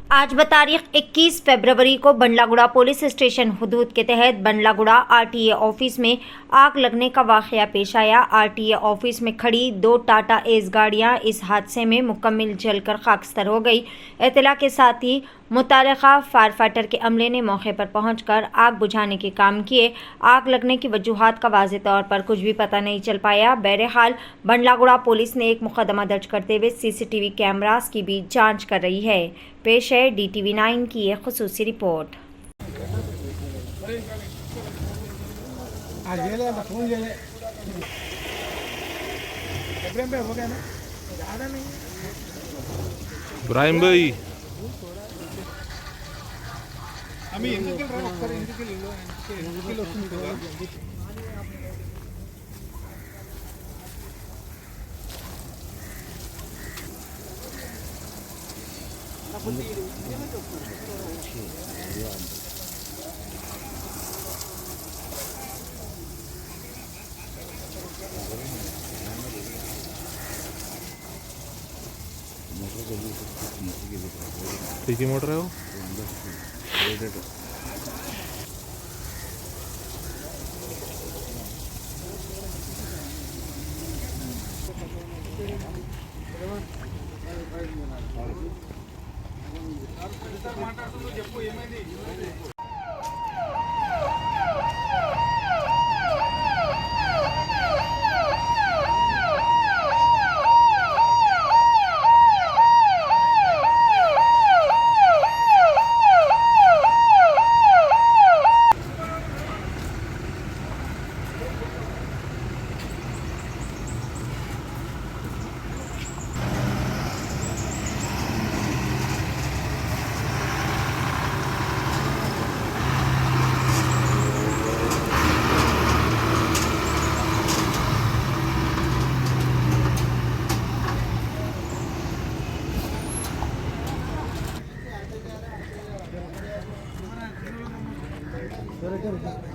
आज बतारीख 21 फरवरी को Bandlaguda police station हुदूद के तहत बंडलागुड़ा आरटीए ऑफिस में आग लगने का वाकया पेश आया। आरटीए ऑफिस में खड़ी 2 टाटा एस गाड़ियां इस हादसे में मुकम्मल जलकर खाकस्तर हो गई। इत्तला के साथ ही मुतालिका फायर फाइटर के अमले ने मौके पर पहुंचकर आग बुझाने के काम किए। आग लगने की वजूहात का वाज़ेह तौर पर कुछ भी पता नहीं चल पाया। बहरहाल बंडलागुड़ा पुलिस ने एक मुकदमा दर्ज करते हुए सीसीटीवी कैमरास की भी जांच कर रही है। पेश है DTV 9 की एक खुसूसी रिपोर्ट। ఇబ్రాహిం భాయ్ అమ్మి ఎందుకు రా ఒకసారి ఎందుకు వస్తుంది కదా ठीक ही मोटर है वो చెప్పు ఏమైంది Gracias.